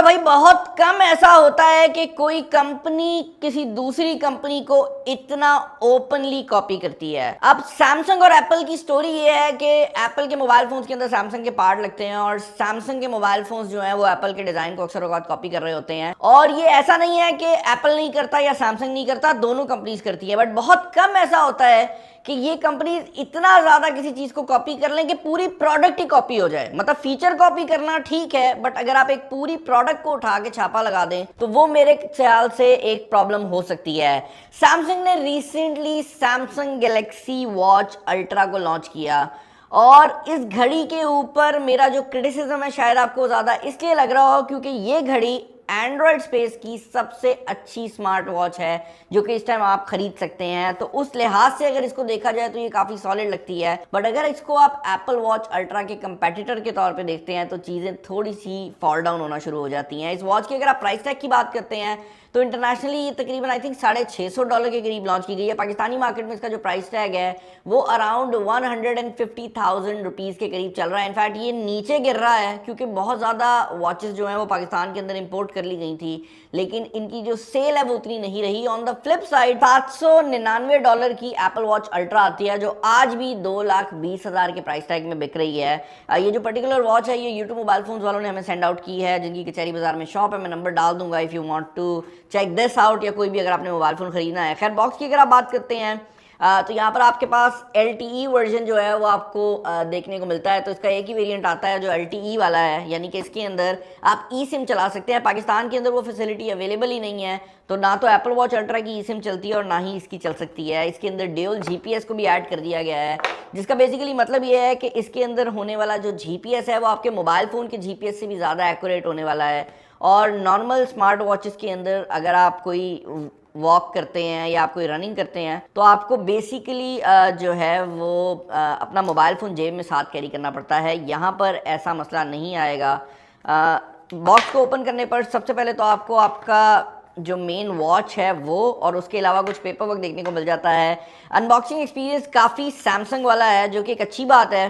भाई बहुत कम ऐसा होता है कि कोई कंपनी किसी दूसरी कंपनी को इतना ओपनली कॉपी करती है। अब सैमसंग और एप्पल की स्टोरी ये है कि एप्पल के मोबाइल फोन्स के अंदर सैमसंग के पार्ट लगते हैं और सैमसंग के मोबाइल फोन्स जो हैं वो एप्पल के डिजाइन को अक्सर औकात कॉपी कर रहे होते हैं। और ये ऐसा नहीं है कि एप्पल नहीं करता या सैमसंग नहीं करता, दोनों कंपनीज करती है, बट बहुत कम ऐसा होता है कि ये कंपनी इतना ज्यादा किसी चीज को कॉपी कर लें कि पूरी प्रोडक्ट ही कॉपी हो जाए। मतलब फीचर कॉपी करना ठीक है, बट अगर आप एक पूरी प्रोडक्ट को उठा के छापा लगा दें तो वो मेरे ख्याल से एक प्रॉब्लम हो सकती है। सैमसंग ने recently Samsung Galaxy watch ultra को लॉन्च किया और इस घड़ी के ऊपर मेरा जो क्रिटिसिज्म है शायद आपको ज्यादा इसलिए लग रहा हो क्योंकि ये घड़ी एंड्रॉयड स्पेस की सबसे अच्छी स्मार्ट वॉच है जो कि इस टाइम आप खरीद सकते हैं। तो उस लिहाज से अगर इसको देखा जाए तो ये काफी सॉलिड लगती है, बट अगर इसको आप एप्पल वॉच अल्ट्रा के कंपेटिटर के तौर पे देखते हैं तो चीजें थोड़ी सी फॉल डाउन होना शुरू हो जाती हैं। इस वॉच की अगर आप प्राइस टैग की बात करते हैं तो इंटरनेशनली ये तकरीबन आई थिंक $650 के करीब लॉन्च की गई है। पाकिस्तानी मार्केट में इसका जो प्राइस टैग है वो अराउंड 150,000 रुपीज़ के करीब चल रहा है। इनफैक्ट ये नीचे गिर रहा है क्योंकि बहुत ज़्यादा वॉचेस जो हैं वो पाकिस्तान के अंदर इंपोर्ट कर ली गई थी, लेकिन इनकी जो सेल है वो उतनी नहीं रही। ऑन द फ्लिप साइड $799 की एप्पल वॉच अल्ट्रा आती है जो आज भी 2,20,000 के प्राइस टैग में बिक रही है। ये जो पर्टिकुलर वॉच है ये यूट्यूब मोबाइल फोन वालों ने हमें सेंड आउट की है, जिनकी कचहरी बाजार में शॉप है, मैं नंबर डाल दूंगा if you want to check this out, या कोई भी अगर आपने मोबाइल फोन खरीदना है। खैर बॉक्स की अगर आप बात करते हैं तो यहाँ पर आपके पास LTE वर्जन जो है वो आपको देखने को मिलता है। तो इसका एक ही वेरिएंट आता है जो LTE वाला है, यानी कि इसके अंदर आप ई सिम चला सकते हैं। पाकिस्तान के अंदर वो फैसिलिटी अवेलेबल ही नहीं है, तो ना तो एप्पल वॉच अल्ट्रा की ई सिम चलती है और ना ही इसकी चल सकती है। इसके अंदर ड्यूल GPS को भी ऐड कर दिया गया है, जिसका बेसिकली मतलब ये है कि इसके अंदर होने वाला जो GPS है वो आपके मोबाइल फ़ोन के GPS से भी ज़्यादा एक्यूरेट होने वाला है। और नॉर्मल स्मार्ट वॉचेस के अंदर अगर आप कोई वॉक करते हैं या आप कोई रनिंग करते हैं तो आपको बेसिकली जो है वो अपना मोबाइल फ़ोन जेब में साथ कैरी करना पड़ता है। यहाँ पर ऐसा मसला नहीं आएगा। बॉक्स को ओपन करने पर सबसे पहले तो आपको आपका जो मेन वॉच है वो और उसके अलावा कुछ पेपर वर्क देखने को मिल जाता है। अनबॉक्सिंग एक्सपीरियंस काफ़ी सैमसंग वाला है जो कि एक अच्छी बात है।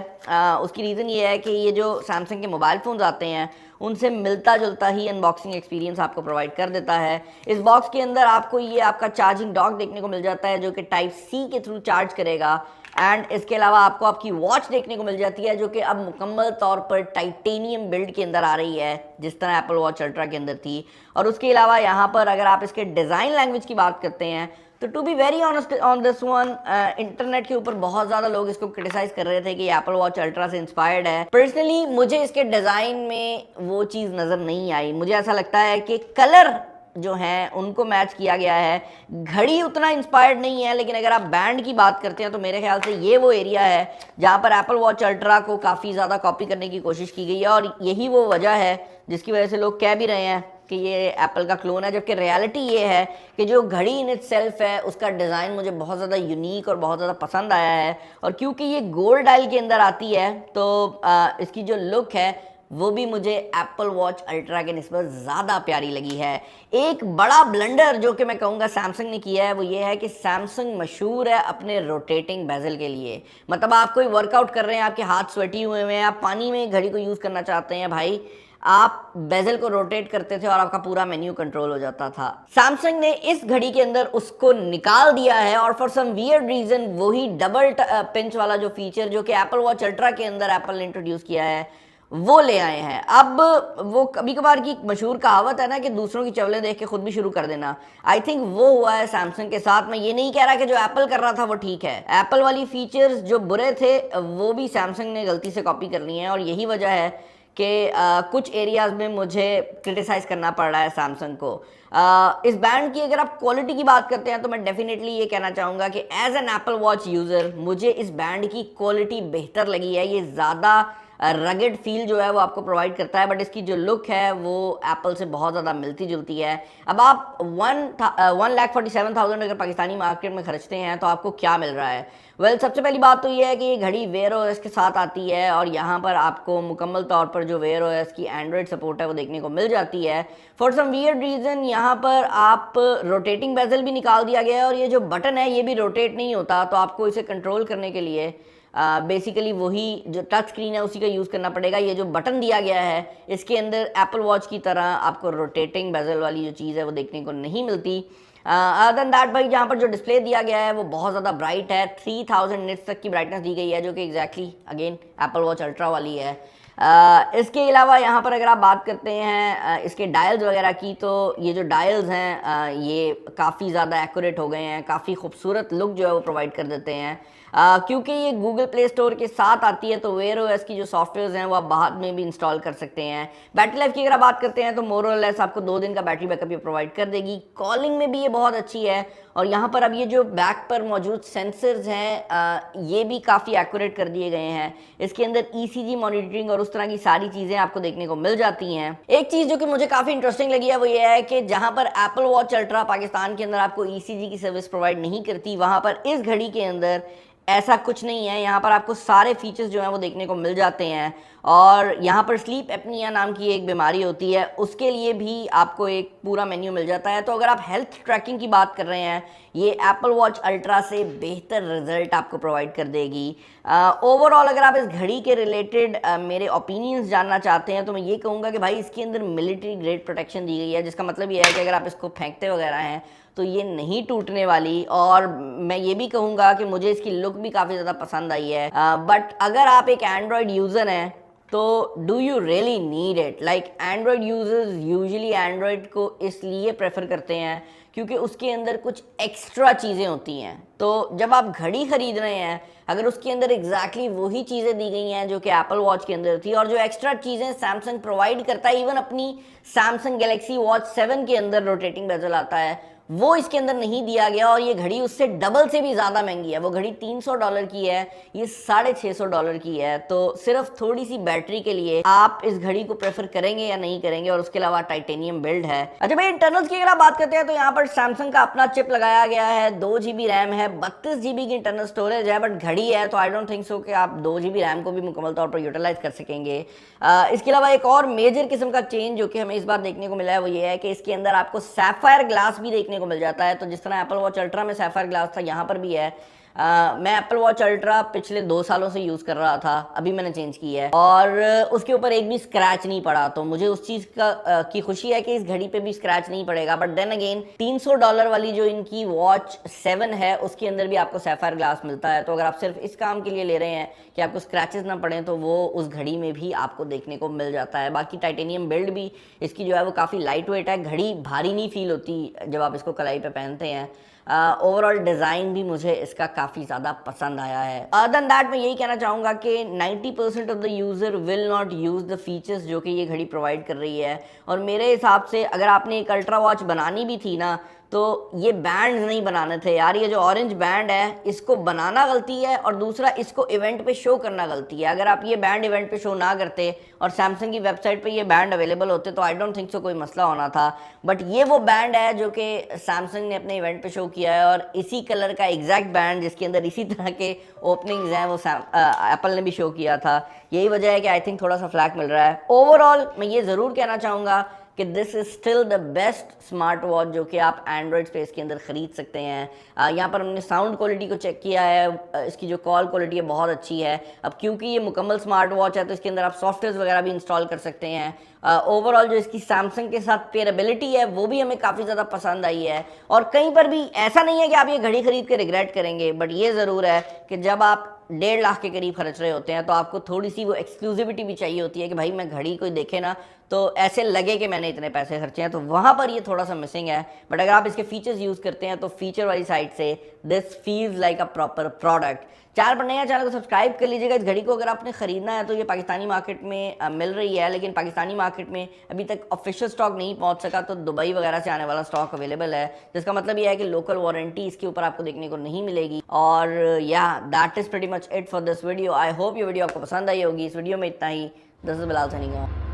उसकी रीज़न ये है कि ये जो सैमसंग के मोबाइल फ़ोन्स आते हैं उनसे मिलता जुलता ही अनबॉक्सिंग एक्सपीरियंस आपको प्रोवाइड कर देता है। इस बॉक्स के अंदर आपको ये आपका चार्जिंग डॉक देखने को मिल जाता है जो कि Type-C के थ्रू चार्ज करेगा, एंड इसके अलावा आपको आपकी वॉच देखने को मिल जाती है जो कि अब मुकम्मल तौर पर टाइटेनियम बिल्ड के अंदर आ रही है जिस तरह एप्पल वॉच अल्ट्रा के अंदर थी। और उसके अलावा यहाँ पर अगर आप इसके डिज़ाइन लैंग्वेज की बात करते हैं तो to be very honest on this one, internet के ऊपर बहुत ज़्यादा लोग इसको क्रिटिसाइज कर रहे थे कि एप्पल वॉच अल्ट्रा से इंस्पायर्ड है। पर्सनली मुझे इसके डिज़ाइन में वो चीज़ नज़र नहीं आई। मुझे ऐसा लगता है कि कलर जो हैं उनको मैच किया गया है, घड़ी उतना इंस्पायर्ड नहीं है। लेकिन अगर आप बैंड की बात करते हैं तो मेरे ख्याल से ये वो एरिया है जहाँ पर एप्पल वॉच अल्ट्रा को काफ़ी ज़्यादा कॉपी करने की कोशिश की गई है, और यही वो वजह है जिसकी वजह से लोग कह भी रहे हैं कि ये एप्पल का क्लोन है। जबकि रियलिटी ये है कि जो घड़ी इन इटसेल्फ है उसका डिज़ाइन मुझे बहुत ज़्यादा यूनिक और बहुत ज़्यादा पसंद आया है, और क्योंकि ये गोल्ड डायल के अंदर आती है तो इसकी जो लुक है वो भी मुझे एप्पल वॉच अल्ट्रा के निस्बत ज़्यादा प्यारी लगी है। एक बड़ा ब्लंडर जो कि मैं कहूँगा सैमसंग ने किया है वो ये है कि सैमसंग मशहूर है अपने रोटेटिंग बेजल के लिए। मतलब आप कोई वर्कआउट कर रहे हैं, आपके हाथ स्वेटी हुए हैं, आप पानी में घड़ी को यूज़ करना चाहते हैं, भाई आप बेजल को रोटेट करते थे और आपका पूरा मेन्यू कंट्रोल हो जाता था। सैमसंग ने इस घड़ी के अंदर उसको निकाल दिया है और फॉर सम वियर्ड रीजन वही डबल पिंच वाला जो फीचर जो कि एप्पल वॉच अल्ट्रा के अंदर एप्पल ने इंट्रोड्यूस किया है वो ले आए हैं। अब वो कभी कभार की मशहूर कहावत है ना कि दूसरों की चवलें देख के खुद भी शुरू कर देना, आई थिंक वो हुआ है सैमसंग के साथ। मैं ये नहीं कह रहा कि जो एप्पल कर रहा था वो ठीक है, एप्पल वाली फीचर्स जो बुरे थे वो भी सैमसंग ने गलती से कॉपी कर ली हैं, और यही वजह है कि कुछ एरियाज में मुझे क्रिटिसाइज करना पड़ रहा है सैमसंग को। इस बैंड की अगर आप क्वालिटी की बात करते हैं तो मैं डेफिनेटली ये कहना चाहूँगा कि as an Apple watch user मुझे इस बैंड की क्वालिटी बेहतर लगी है। ये ज़्यादा रगेड फील जो है वो आपको प्रोवाइड करता है, बट इसकी जो लुक है वो एप्पल से बहुत ज़्यादा मिलती जुलती है। अब आप 1,47,000 अगर पाकिस्तानी मार्केट में खर्चते हैं तो आपको क्या मिल रहा है? वेल, सबसे पहली बात तो ये है कि ये घड़ी वेयर ओएस के साथ आती है और यहाँ पर आपको मुकम्मल तौर पर जो वेयर ओएस की एंड्रॉयड सपोर्ट है वो देखने को मिल जाती है। फॉर सम वियर्ड रीज़न यहाँ पर आप रोटेटिंग बेजल भी निकाल दिया गया है, और ये जो बटन है ये भी रोटेट नहीं होता, तो आपको इसे कंट्रोल करने के लिए बेसिकली वही जो टच स्क्रीन है उसी का यूज़ करना पड़ेगा। ये जो बटन दिया गया है इसके अंदर एप्पल वॉच की तरह आपको रोटेटिंग बेजल वाली जो चीज़ है वो देखने को नहीं मिलती। अदर देन दैट भाई जहाँ पर जो डिस्प्ले दिया गया है वो बहुत ज़्यादा ब्राइट है, 3000 निट्स तक की ब्राइटनेस दी गई है, जो कि exactly again Apple watch ultra वाली है। इसके अलावा यहाँ पर अगर आप बात करते हैं इसके डायल्स वगैरह की, तो ये जो डायल्स हैं ये काफ़ी ज़्यादा एक्यूरेट हो गए हैं, काफ़ी खूबसूरत लुक जो है वो प्रोवाइड कर देते हैं। क्योंकि ये गूगल प्ले स्टोर के साथ आती है तो वेयर ओएस की जो सॉफ्टवेयर हैं वो आप बाद में भी इंस्टॉल कर सकते हैं। बैटरी लाइफ की अगर आप बात करते हैं तो मोर और लेस आपको 2 दिन का बैटरी बैकअप ये प्रोवाइड कर देगी। कॉलिंग में भी ये बहुत अच्छी है, और यहाँ पर अब ये जो बैक पर मौजूद सेंसर्स हैं ये भी काफ़ी एक्यूरेट कर दिए गए हैं। इसके अंदर ECG मॉनिटरिंग और उस तरह की सारी चीज़ें आपको देखने को मिल जाती हैं। एक चीज़ जो कि मुझे काफ़ी इंटरेस्टिंग लगी है वो ये है कि जहाँ पर एप्पल वॉच अल्ट्रा पाकिस्तान के अंदर आपको ECG की सर्विस प्रोवाइड नहीं करती, वहाँ पर इस घड़ी के अंदर ऐसा कुछ नहीं है। यहाँ पर आपको सारे फीचर्स जो हैं वो देखने को मिल जाते हैं, और यहाँ पर स्लीप एपनिया नाम की एक बीमारी होती है उसके लिए भी आपको एक पूरा मेन्यू मिल जाता है। तो अगर आप हेल्थ ट्रैकिंग की बात कर रहे हैं, ये एप्पल वॉच अल्ट्रा से बेहतर रिजल्ट आपको प्रोवाइड कर देगी। ओवरऑल अगर आप इस घड़ी के रिलेटेड मेरे ओपिनियंस जानना चाहते हैं तो मैं ये कहूँगा कि भाई इसके अंदर मिलिट्री ग्रेड प्रोटेक्शन दी गई है, जिसका मतलब ये है कि अगर आप इसको फेंकते वगैरह हैं तो ये नहीं टूटने वाली। और मैं ये भी कहूँगा कि मुझे इसकी लुक भी काफ़ी ज़्यादा पसंद आई है। बट अगर आप एक एंड्रॉयड यूज़र हैं तो do you really need it? Like Android users usually Android को इसलिए प्रेफर करते हैं क्योंकि उसके अंदर कुछ एक्स्ट्रा चीज़ें होती हैं। तो जब आप घड़ी खरीद रहे हैं, अगर उसके अंदर एग्जैक्टली वही चीज़ें दी गई हैं जो कि एप्पल वॉच के अंदर थी, और जो एक्स्ट्रा चीज़ें सैमसंग प्रोवाइड करता है, इवन अपनी सैमसंग गैलेक्सी वॉच 7 के अंदर रोटेटिंग बेजल आता है, वो इसके अंदर नहीं दिया गया, और ये घड़ी उससे डबल से भी ज़्यादा महंगी है। वो घड़ी $300 की है, ये $650 की है। तो सिर्फ थोड़ी सी बैटरी के लिए आप इस घड़ी को प्रेफर करेंगे या नहीं करेंगे, और उसके अलावा टाइटेनियम बिल्ड है। अच्छा भाई इंटरनल्स की अगर आप बात करते हैं तो यहाँ पर सैमसंग का अपना चिप लगाया गया है, 2 GB रैम है, 32 GB की इंटरनल स्टोरेज है। बट घड़ी है तो आई डोंट थिंक सो कि आप 2 GB रैम को भी मुकम्मल तौर पर यूटिलाइज कर सकेंगे। इसके अलावा एक और मेजर किस्म का चेंज जो कि हमें इस बार देखने को मिला है वो ये है कि इसके अंदर आपको सैफायर ग्लास भी देखने को मिल जाता है। तो जिस तरह एप्पल वॉच अल्ट्रा में सैफायर ग्लास था, यहाँ पर भी है। मैं एप्पल वॉच अल्ट्रा पिछले 2 सालों से यूज़ कर रहा था, अभी मैंने चेंज की है, और उसके ऊपर एक भी स्क्रैच नहीं पड़ा। तो मुझे उस चीज़ की खुशी है कि इस घड़ी पे भी स्क्रैच नहीं पड़ेगा। बट देन अगेन $300 वाली जो इनकी वॉच 7 है उसके अंदर भी आपको सैफायर ग्लास मिलता है। तो अगर आप सिर्फ इस काम के लिए ले रहे हैं कि आपको स्क्रैचेस ना पड़े तो वो उस घड़ी में भी आपको देखने को मिल जाता है। बाकी टाइटेनियम बिल्ड भी इसकी जो है वो काफ़ी लाइट वेट है, घड़ी भारी नहीं फील होती जब आप इसको कलाई पे पहनते हैं। ओवरऑल डिज़ाइन भी मुझे इसका काफ़ी ज़्यादा पसंद आया है। अदर देन दैट मैं यही कहना चाहूँगा कि 90% of the user will not use the features जो कि ये घड़ी प्रोवाइड कर रही है। और मेरे हिसाब से अगर आपने एक अल्ट्रा वॉच बनानी भी थी ना, तो ये बैंड नहीं बनाने थे यार। ये जो ऑरेंज बैंड है इसको बनाना गलती है, और दूसरा इसको इवेंट पे शो करना गलती है। अगर आप ये बैंड इवेंट पे शो ना करते और सैमसंग की वेबसाइट पे ये बैंड अवेलेबल होते तो आई डोंट थिंक सो कोई मसला होना था। बट ये वो बैंड है जो कि सैमसंग ने अपने इवेंट पे शो किया है, और इसी कलर का एग्जैक्ट बैंड जिसके अंदर इसी तरह के ओपनिंग्स हैं वो एप्पल ने भी शो किया था। यही वजह है कि आई थिंक थोड़ा सा फ्लैक मिल रहा है। ओवरऑल मैं ये ज़रूर कहना चाहूँगा कि this is still the best smart watch जो कि आप एंड्रॉयड स्पेस के अंदर ख़रीद सकते हैं। यहाँ पर हमने साउंड क्वालिटी को चेक किया है, इसकी जो कॉल क्वालिटी है बहुत अच्छी है। अब क्योंकि ये मुकम्मल स्मार्ट वॉच है तो इसके अंदर आप सॉफ्टवेयर वगैरह भी इंस्टॉल कर सकते हैं। ओवरऑल जो इसकी सैमसंग के साथ पेयरेबिलिटी है वो भी हमें काफ़ी ज़्यादा पसंद आई है। और कहीं पर भी ऐसा नहीं है कि आप ये घड़ी खरीद के रिग्रेट करेंगे, बट ये ज़रूर है कि जब आप 1.5 लाख के करीब खर्च रहे होते हैं तो आपको थोड़ी सी वो एक्सक्लूसिविटी भी चाहिए होती है कि भाई मैं घड़ी कोई देखे ना तो ऐसे लगे कि मैंने इतने पैसे खर्चे हैं। तो वहाँ पर ये थोड़ा सा मिसिंग है। बट अगर आप इसके फीचर्स यूज़ करते हैं तो फीचर वाली साइड से this feels like a proper product. Channel पर नया, चैनल को सब्सक्राइब कर लीजिएगा। इस घड़ी को अगर आपने ख़रीदना है तो ये पाकिस्तानी मार्केट में मिल रही है, लेकिन पाकिस्तानी मार्केट में अभी तक ऑफिशियल स्टॉक नहीं पहुंच सका। तो दुबई वगैरह से आने वाला स्टॉक अवेलेबल है, जिसका मतलब ये है कि लोकल वारंटी इसके ऊपर आपको देखने को नहीं मिलेगी। और या that is pretty much it for this video. I hope ये वीडियो आपको पसंद आई होगी। इस वीडियो में इतना ही। This is Bilal signing of.